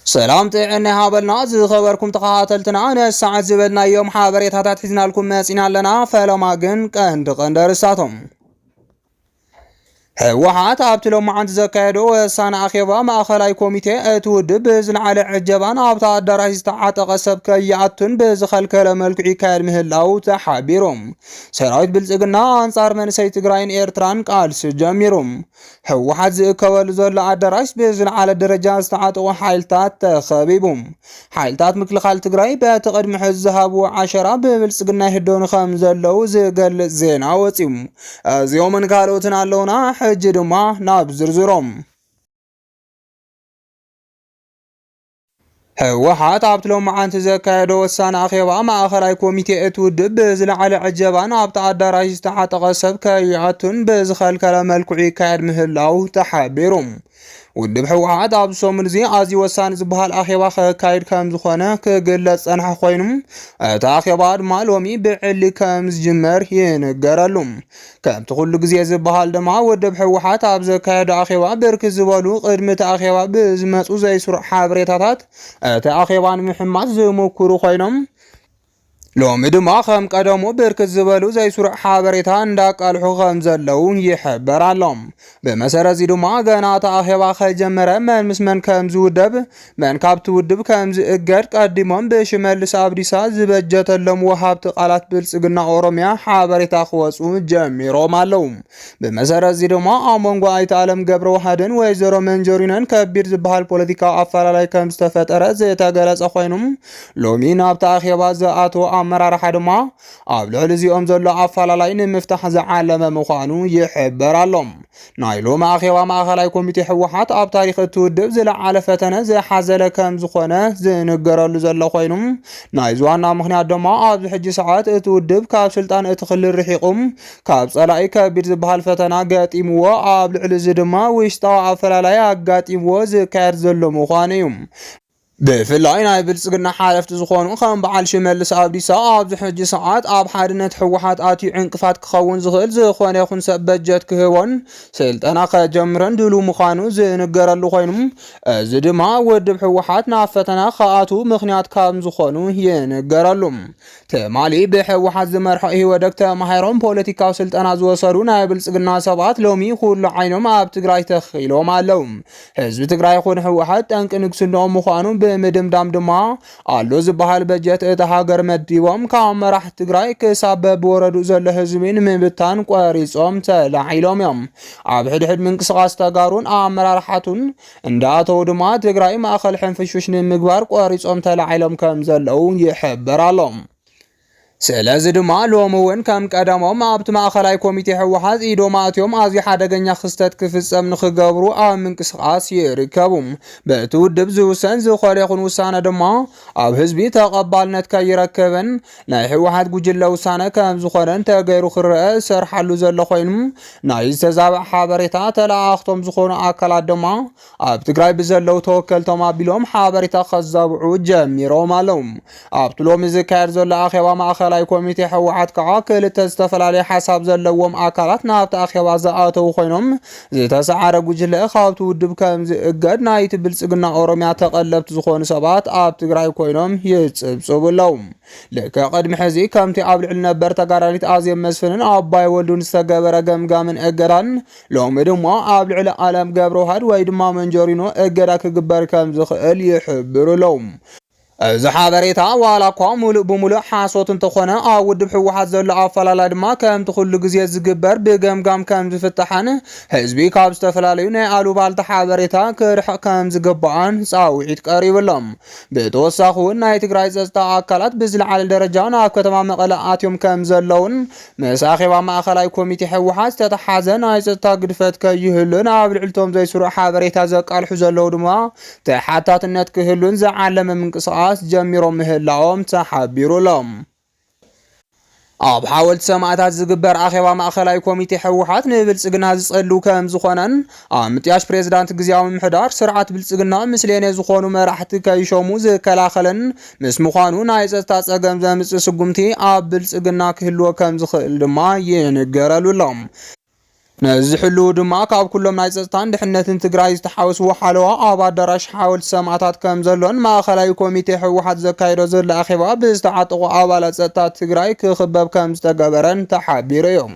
سلام طيعني هابلنا زي خبركم تقاتلتنا أنا الساعة زبدنا يوم حابريتها حزنا لكم مسينا لنا فلما قن قندر رساتهم ህወሓት ኣብቲ ሎማዓንቲ ዘካየዶ ወሳነ ኣኼባ ማእኸላይ ኮሚቴ እትውድብ ብዝለዓለ ዕጀባን ኣብታ ኣዳራሽ ዝተዓጠቐ ሰብ ከይኣቱን ብዝኸልከለ መልክዑ ይካየድ ምህላው ተሓቢሮም ሰራዊት ብልጽግና ኣንጻር መንሰይ ትግራይን ኤርትራን ቃልሲ ጀሚሮም ህወሓት ዝእከበሉ ዘሎ ኣዳራሽ ብዝለዓለ ደረጃ ዝተዓጠቑ ሓይልታት ተኸቢቦም ሓይልታት ምክልኻል ትግራይ በቲ ቅድሚ ሕዚ ዝሃብዎ ዓሸራ ብብልጽግና ይህደኑ ከም ዘለው ዝገልጽ ዜና ወፂኡ እዚኦምን ካልኦትን ኣለውና ሕጂ ድማ ናብ ዝርዝሮም ህወሓት ኣብቲ ሎማዓንቲ ዘካየዶ ወሳነ ኣኼባ ማእኸላይ ኮሚቴ እትውድብ ብዝለዓለ ዕጀባን ኣብቲ ኣዳራሽ ዝተዓጠቐ ሰብ ከይኣቱን ብዝኸልከለ መልክዑ ይካየድ ምህላው ተሓቢሮም ውድብ ህወሓት ኣብ ሰሙን እዚ ኣዝዩ ወሳኒ ዝበሃል ኣኼባ ከካይድ ከም ዝኾነ ክግለጽ ፀንሐ ኮይኑ እቲ ኣኼባ ድማ ሎሚ ብዕሊ ከም ዝጅመር ይንገረሉ ከምቲ ኩሉ ግዜ ዝበሃል ድማ ውድብ ህወሓት ኣብ ዘካየዶ ኣኼባ ብርክት ዝበሉ ቅድሚ እቲ ኣኼባ ብዝመፁ ዘይስሩዕ ሓበሬታታት እቲ ኣኼባ ንምሕማስ ዝምክሩ ኮይኖም ሎሚ ድማ ከም ቀደሙ ብርክት ዝበሉ ዘይስሩዕ ሓበሬታ እንዳቃልሑ ከም ዘለው ይሕበር ኣሎም ብመሰረት ድማ ገና እቲ ኣኼባ ከጀመረ መን ምስ መን ከም ዝውደብ መን ካብቲ ውድብ ከም ዝእገድ ቀዲሞም ብሽመልስ ኣብዲሳ ዝበጀተሎም ወሃብቲ ቃላት ብልጽግና ኦሮሚያ ሓበሬታ ክወፁ ጀሚሮም ኣለው ብመሰረት ድማ ኣብ መንጎ ኣይተ ዓለም ገብረ ዋህድን ወይዘሮ መንጀሪኖን ከቢድ ዝበሃል ፖለቲካዊ ኣፈላላይ ከም ዝተፈጠረ ዝተገለጸ ኮይኖም ሎሚ ናብቲ ኣኼባ ዝኣተዉ ኣመራርሓ ድማ ኣብ ልዕሊ እዚኦም ዘሎ ኣፈላላይ ንምፍታሕ ዝዓለመ ምዃኑ ይሕበር ኣሎም ናይ ሎሚ ኣኼባ ማእኸላይ ኮሚቴ ህወሓት ኣብ ታሪክ እትውድብ ዝለዓለ ፈተነ ዝሓዘለ ከም ዝኾነ ዝንገረሉ ዘሎ ኮይኑ ናይ ዝዋና ምክንያት ድማ ኣብዚ ሕጂ ሰዓት እትውድብ ካብ ስልጣን እትኽልል ርሒቁም ካብ ጸላኢ ከቢድ ዝበሃል ፈተና ገጢምዎ ኣብ ልዕሊ እዚ ድማ ውሽጣዊ ኣፈላላይ ኣጋጢምዎ ዝካየድ ዘሎ ምዃኑ እዩ ብፍላይ ናይ ብልጽግና ሓለፍቲ ዝኾኑ ከም በዓል ሽመልስ ኣብዲሳ ኣብዚ ሕጂ ሰዓት ኣብ ሓድነት ህወሓት ኣትዩ ዕንቅፋት ክኸውን ዝኽእል ዝኾነ ይኹን ሰብ በጀት ክህቦን ስልጠና ከጀምረን ድሉ ምዃኑ ዝንገረሉ ኮይኑ እዚ ድማ ውድብ ህወሓት ናብ ፈተና ከኣትዉ ምክንያት ከም ዝኾኑ ይንገረሉ ትማሊ ብህወሓት ዝመርሖ ህወደግ ተማሂሮም ፖለቲካዊ ስልጠና ዝወሰዱ ናይ ብልጽግና ሰባት ሎሚ ኩሉ ዓይኖም ኣብ ትግራይ ተኺሎም ኣለው ህዝቢ ትግራይ ይኹን ህወሓት ጠንቂ ንግስንኦም ምዃኑ ብምድምዳም ድማ ኣሎ ዝበሃል በጀት እቲ ሃገር መዲቦም ካብ መራሕቲ ትግራይ ክሳብ በብወረዱ ዘሎ ህዝቢ ንምብታን ቆሪፆም ተላዒሎም እዮም ኣብ ሕድሕድ ምንቅስቃስ ተጋሩን ኣመራርሓቱን እንዳኣተው ድማ ትግራይ ማእኸል ሕንፍሹሽ ንምግባር ቆሪፆም ተላዒሎም ከም ዘለው ይሕበር ኣሎም ስለዚ ድማ ሎሚ እውን ከም ቀደሞም ኣብቲ ማእኸላይ ኮሚቴ ህወሓት ኢዶም ኣትዮም ኣዝዩ ሓደገኛ ክስተት ክፍፀም ንክገብሩ ኣብ ምንቅስቃስ ይርከቡ በቲ ውድብ ዝውሰን ዝኾነ ይኹን ውሳነ ድማ ኣብ ህዝቢ ተቐባልነት ከይረክብን ናይ ህወሓት ጉጅለ ውሳነ ከም ዝኾነን ተገይሩ ክርአ ዝሰርሓሉ ዘሎ ኮይኑ ናይ ዝተዛብዕ ሓበሬታ ተለኣኽቶም ዝኾኑ ኣካላት ድማ ኣብ ትግራይ ብዘለው ተወከልቶም ኣቢሎም ሓበሬታ ከዛብዑ ጀሚሮም ኣለው ኣብቲ ሎሚ ዝካየድ ዘሎ ኣኼባ ማእኸላይ ኮሚቴ ህወሓት ከዓ ክልተ ዝተፈላለየ ሓሳብ ዘለዎም ኣካላት ናብቲ ኣኼባ ዝኣተው ኮይኖም ዝተሰዓረ ጉጅለ ካብቲ ውድብ ከም ዝእገድ ናይቲ ብልጽግና ኦሮሚያ ተቐለብቲ ዝኾኑ ሰባት ኣብ ትግራይ ኮይኖም ይጽብጽብለው ልክዕ ቅድሚ ሕዚ ከምቲ ኣብ ልዕሊ ነበር ተጋዳሊት ኣዜብ መስፍንን ኣባይ ወልዱን ዝተገበረ ገምጋምን እገዳን ሎሚ ድማ ኣብ ልዕሊ ዓለም ገብረ ዋህድ ወይ ድማ መንጀሪኖ እገዳ ክግበር ከም ዝኽእል ይሕብሩሎም እዚ ሓበሬታ ዋላ እኳ ሙሉእ ብሙሉእ ሓሶት እንተኾነ ኣብ ውድብ ህወሓት ዘሎ ኣፈላላይ ድማ ከምቲ ኩሉ ግዜ ዝግበር ብገምጋም ከም ዝፍታሕን ህዝቢ ካብ ዝተፈላለዩ ናይ ኣሉባልታ ሓበሬታ ክርሕቕ ከም ዝግባኣን ፃውዒት ቀሪብሎም ብተወሳኺ እውን ናይ ትግራይ ፀጥታ ኣካላት ብዝለዓለ ደረጃ ናብ ከተማ መቐለ ኣትዮም ከም ዘለውን ምስ ኣኼባ ማእኸላይ ኮሚቴ ህወሓት ዝተተሓዘ ናይ ፀጥታ ግድፈት ከይህሉን ኣብ ልዕልቶም ዘይስሩዕ ሓበሬታ ዘቃልሑ ዘለው ድማ ተሓታትነት ክህሉን ዝዓለመ ምንቅስቃስ ጀሚሮም ምህላኦም ተሓቢሩሎም ኣብ ሓወልቲ ሰማዕታት ዝግበር ኣኼባ ማእኸላይ ኮሚቴ ህወሓት ንብልጽግና ዝጸሉ ከም ዝኾነን ኣብ ምጥያሽ ፕሬዝዳንት ግዝያዊ ምሕዳር ስርዓት ብልጽግና ምስሌኔ ዝኾኑ መራሕቲ ከይሾሙ ዝከላኸልን ምስ ምዃኑ ናይ ፀጥታ ፀገም ዘምጽእ ስጉምቲ ኣብ ብልጽግና ክህልዎ ከም ዝኽእል ድማ ይንገረሉሎም ነዝሕሉ ድማ ካብ ኩሎም ናይ ጸጥታን ድሕነትን ትግራይ ዝተሓወስዎ ሓለዋ ኣብ ኣዳራሽ ሓወልቲ ሰማዕታት ከም ዘሎን ማእኸላይ ኮሚቴ ህወሓት ዘካይዶ ዘሎ ኣኼባ ብዝተዓጠቑ ኣባላት ጸጥታ ትግራይ ክኽበብ ከም ዝተገበረን ተሓቢሩ እዮም።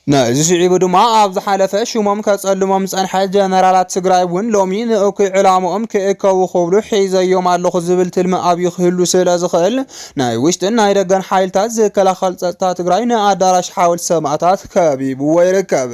ነዚ ስዒቡ ድማ ኣብ ዝሓለፈ ሽሞም ከጸልሞም ዝጸንሐ ጀነራላት ትግራይ እውን ሎሚ ንእኩይ ዕላምኦም ክእከቡ ክብሉ ሒዘዮም ኣለኹ ዝብል ትልሚ ኣብዩ ክህሉ ስለ ዝኽእል ናይ ውሽጥን ናይ ደገን ሓይልታት ዝከላኸል ጸጥታ ትግራይ ንኣዳራሽ ሓወልቲ ሰማዕታት ከቢብዎ ይርከብ።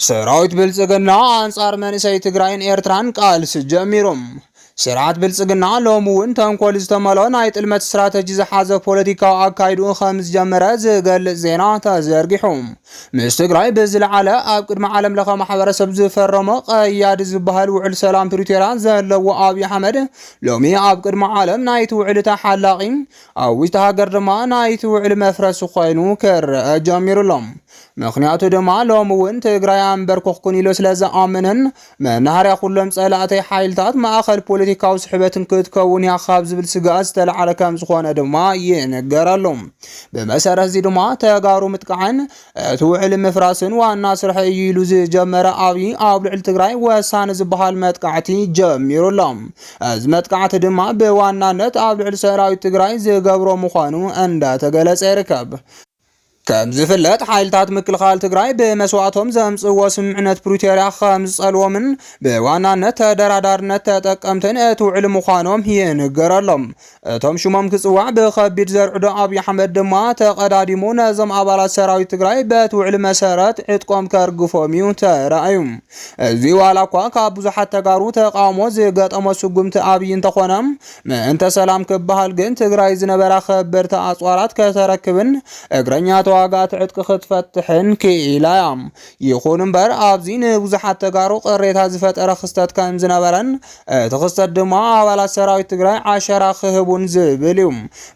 ሰራዊት ብልጽግና አንጻር መንእሰይ ትግራይን ኤርትራን ቃልሲ ጀሚሮም። ስርዓት ብልጽግና ሎሚ እውን ተንኮል ዝተመልኦ ናይ ጥልመት ስትራቴጂ ዝሓዘ ፖለቲካዊ ኣካይዱ ከም ዝጀመረ ዝገልጽ ዜና ተዘርጊሑ ምስ ትግራይ ብዝለዓለ ኣብ ቅድሚ ዓለም ለኸ ማሕበረሰብ ዝፈረመ ቀያዲ ዝበሃል ውዕል ሰላም ፕሪቶርያ ዘለዎ ኣብይ ኣሕመድ ሎሚ ኣብ ቅድሚ ዓለም ናይቲ ውዕል ተሓላቒ ኣብ ውሽጢ ሃገር ድማ ናይቲ ውዕል መፍረሲ ኮይኑ ክርአ ጀሚሩሎም። ምክንያቱ ድማ ሎሚ እውን ትግራይ ኣንበርክኽኩን ኢሉ ስለ ዝኣምንን መናሃርያ ኩሎም ጸላእተይ ሓይልታት ማእኸል ፖለቲካዊ ስሕበትን ክትከውን እያ ካብ ዝብል ስጋት ዝተለዓለ ከም ዝኾነ ድማ ይንገረሉ። ብመሰረት እዚ ድማ ተጋሩ ምጥቃዕን እቲ ውዕል ምፍራስን ዋና ስርሒ እዩ ኢሉ ዝጀመረ ኣብይ ኣብ ልዕሊ ትግራይ ወሳኒ ዝበሃል መጥቃዕቲ ጀሚሩሎም። እዚ መጥቃዕቲ ድማ ብዋናነት ኣብ ልዕሊ ሰራዊት ትግራይ ዝገብሮ ምዃኑ እንዳተገለጸ ይርከብ። ከም ዝፍለጥ ሓይልታት ምክልኻል ትግራይ ብመስዋዕቶም ዘምጽእዎ ስምምዕነት ፕሪቶርያ ከም ዝጸልዎምን ብዋናነት ተደራዳርነት ተጠቀምትን እቲ ውዕል ምዃኖም ይንገረሎም። እቶም ሽሞም ክጽዋዕ ብኸቢድ ዘርዕዶ ኣብይ ኣሕመድ ድማ ተቐዳዲሙ ነዞም ኣባላት ሰራዊት ትግራይ በቲ ውዕል መሰረት ዕጥቆም ከርግፎም እዩ ተራእዩ። እዚ ዋላ እኳ ካብ ብዙሓት ተጋሩ ተቃውሞ ዝገጠሞ ስጉምቲ ኣብይ እንተኾነ ምእንተ ሰላም ክበሃል ግን ትግራይ ዝነበራ ከበድቲ ኣጽዋራት ከተረክብን እግረኛ ዋጋት ዕጥቂ ክትፈትሕን ክኢላ እያ። ይኹን እምበር ኣብዚ ንብዙሓት ተጋሩ ቅሬታ ዝፈጠረ ክስተት ከም ዝነበረን እቲ ክስተት ድማ ኣባላት ሰራዊት ትግራይ ዓሸራ ክህቡን ዝብል እዩ።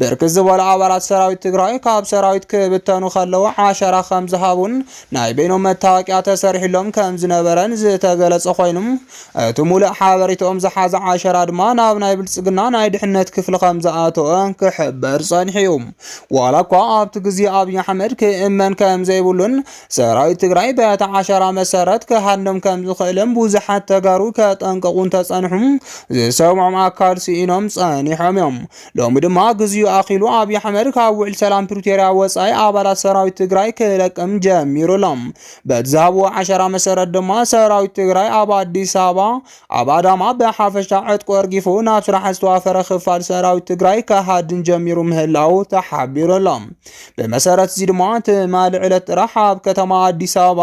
ብርክት ዝበሉ ኣባላት ሰራዊት ትግራይ ካብ ሰራዊት ክብተኑ ከለዉ ዓሸራ ከም ዝሃቡን ናይ በይኖም መታወቂያ ተሰሪሕሎም ከም ዝነበረን ዝተገለጸ ኮይኑ እቲ ሙሉእ ሓበሬታኦም ዝሓዘ ዓሸራ ድማ ናብ ናይ ብልጽግና ናይ ድሕነት ክፍሊ ከም ዝኣተወ ክሕበር ጸኒሑ እዩ። ዋላ እኳ ኣብቲ ግዜ ኣብይ ኣሕመድ ክእመን ከም ዘይብሉን ሰራዊት ትግራይ በቲ ዓሸራ መሰረት ክሃድም ከም ዝኽእልን ብዙሓት ተጋሩ ከጠንቀቁን ተጸኒሖም ዝሰምዖም ኣካል ስኢኖም ጸኒሖም እዮም። ሎሚ ድማ ግዜኡ ኣኺሉ ኣብይ ኣሕመድ ካብ ውዕል ሰላም ፕሪቶርያ ወጻኢ ኣባላት ሰራዊት ትግራይ ክለቅም ጀሚሩሎም። በቲ ዝሃብዎ ዓሸራ መሰረት ድማ ሰራዊት ትግራይ ኣብ ኣዲስ ኣበባ ኣብ ኣዳማ ብሓፈሻ ዕጥቁ ኣርጊፉ ናብ ስራሕ ዝተዋፈረ ክፋል ሰራዊት ትግራይ ክሃድን ጀሚሩ ምህላው ተሓቢሩሎም። ብመሰረት እዚ ድማ ትማሊ ዕለት ጥራሕ ኣብ ከተማ ኣዲስ ኣበባ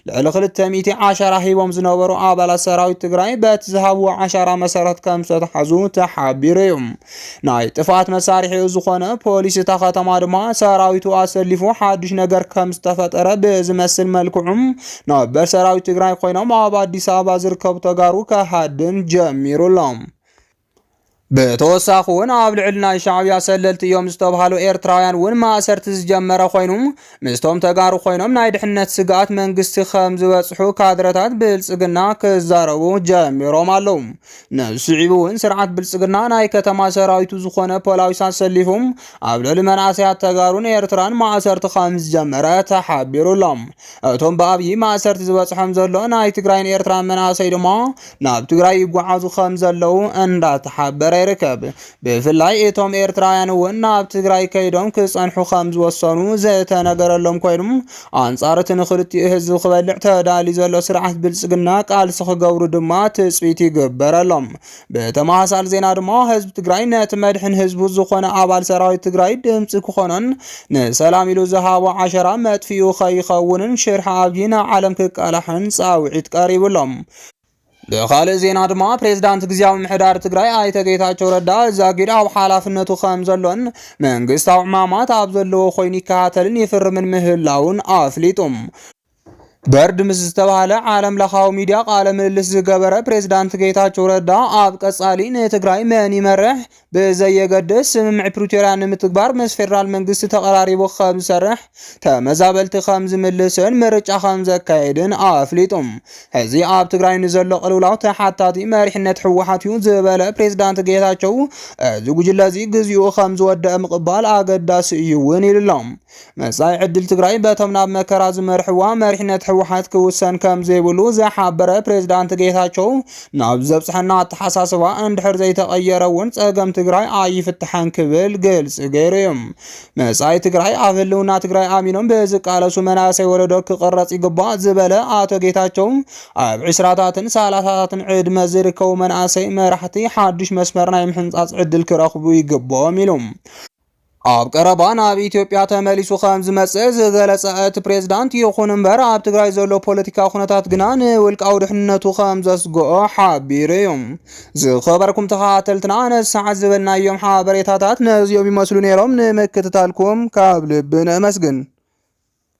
ልዕሊ 200 ዓሸራ ሂቦም ዝነበሩ ኣባላት ሰራዊት ትግራይ በቲ ዝሃብዎ ዓሸራ መሰረት ከም ዝተታሕዙ ተሓቢሩ እዩ። ናይ ጥፋት መሳርሒኡ ዝኾነ ፖሊስ እታ ከተማ ድማ ሰራዊቱ ኣሰሊፉ ሓዱሽ ነገር ከም ዝተፈጠረ ብዝመስል መልክዑ ነበር ሰራዊት ትግራይ ኮይኖም ኣብ ኣዲስ ኣበባ ዝርከቡ ተጋሩ ከሃድም ጀሚሩሎም። ብተወሳኺ እውን ኣብ ልዕሊ ናይ ሻዕብያ ሰለልቲ እዮም ዝተባሃሉ ኤርትራውያን እውን ማእሰርቲ ዝጀመረ ኮይኑ ምስቶም ተጋሩ ኮይኖም ናይ ድሕነት ስጋት መንግስቲ ከም ዝበጽሑ ካድረታት ብልጽግና ክዛረቡ ጀሚሮም ኣለዉ። ነስዒቡ እውን ስርዓት ብልጽግና ናይ ከተማ ሰራዊቱ ዝኾነ ፖላዊሳት ሰሊፎም ኣብ ልዕሊ መናእሰያት ተጋሩን ኤርትራን ማእሰርቲ ከም ዝጀመረ ተሓቢሩሎም። እቶም ብኣብይ ማእሰርቲ ዝበጽሖም ዘሎ ናይ ትግራይን ኤርትራን መናእሰይ ድማ ናብ ትግራይ ይጓዓዙ ከም ዘለዉ እንዳተሓበረ ይርከብ። ብፍላይ እቶም ኤርትራውያን እውን ናብ ትግራይ ከይዶም ክጸንሑ ከም ዝወሰኑ ዝተነገረሎም ኮይኖም ኣንጻር እቲ ንኽልቲኡ ህዝቢ ክበልዕ ተዳልዩ ዘሎ ስርዓት ብልጽግና ቃልሲ ክገብሩ ድማ ትጽቢት ይግበረሎም። ብተመሳሳሊ ዜና ድማ ህዝቢ ትግራይ ነቲ መድሕን ህዝቡ ዝኾነ ኣባል ሰራዊት ትግራይ ድምፂ ክኾኖን ንሰላም ኢሉ ዝሃቦ ዓሸራ መጥፊኡ ከይኸውንን ሽርሒ ኣብይ ናብ ዓለም ክቃላሕን ጻውዒት ቀሪቡሎም። ብኻልእ ዜና ድማ ፕሬዝዳንት ግዚያዊ ምሕዳር ትግራይ ኣይተ ጌታቸው ረዳ ዛጊድ ኣብ ሓላፍነቱ ከም ዘሎን መንግስታዊ ዕማማት ኣብ ዘለዎ ኮይኑ ይከታተልን ይፍርምን ምህላውን ኣፍሊጡ። برد مزتبه عالم لخاو ميديا قال مللس زغبره بريزيدانت ጌታቸው ረዳ ኣብ ቀጻሊ ንትግራይ መን ይመርሕ በዘየገደስ ስምምዕ ፕሪቶሪያ ንምትግባር ምስ ፌደራል መንግስቲ ተቀራሪቡ ከም ዝሰርሕ ተመዛበልቲ ከም ዝምልስን ምርጫ ከም ዘካይድን ኣፍሊጦም እዚ ኣብ ትግራይ ንዘሎ ቅልውላው ተሓታቲ መሪሕነት ሕወሓት እዩ ዝበለ ፕሬዝዳንት ጌታቸው እዚ ጉጅለ እዚ ግዝኡ ከም ዝወደአ ምቅባል ኣገዳሲ እዩ ውን ይልሎም መጻኢ ዕድል ትግራይ በቶም ናብ መከራ ዝመርሕዋ መሪሕነት ሕወሓት ክውሰን ከም ዘይብሉ ዝሓበረ ፕሬዝዳንት ጌታቸው ናብ ዘብጽሕና ተሓሳስባ እንድሕር ዘይተቀየረ ውን ጸገም ትግራይ ኣይፍትሐን ክብል ግልጽ ገይሮም መጻኢ ትግራይ ኣብ ህልውና ትግራይ ኣሚኖም በዝቃለሱ መናሰይ ወለዶ ክቀረጽ ይግባእ ዝበለ ኣቶ ጌታቸው ኣብ 20ታትን 30ታትን ዕድመ ዝርከቡ መናሰይ መራሕቲ ሓድሽ መስመር ናይ ምሕንጻጽ ዕድል ክረኽቡ ይግባኦም ኢሎም ኣብ ቀረባ ናብ ኢትዮጵያ ተመሊሱ ከም ዝመጽእ ዝገለጸ እቲ ፕሬዝዳንት ይኹን እምበር ኣብ ትግራይ ዘሎ ፖለቲካዊ ኩነታት ግና ንውልቃዊ ድሕንነቱ ከም ዘስግኦ ሓቢሮም ዝኸበርኩም ተኸታተልትና ነሰዓት ዝበልናዮም ሓበሬታታት ነዚኦም ይመስሉ ነይሮም ንምክትታልኩም ካብ ልቢ ንመስግን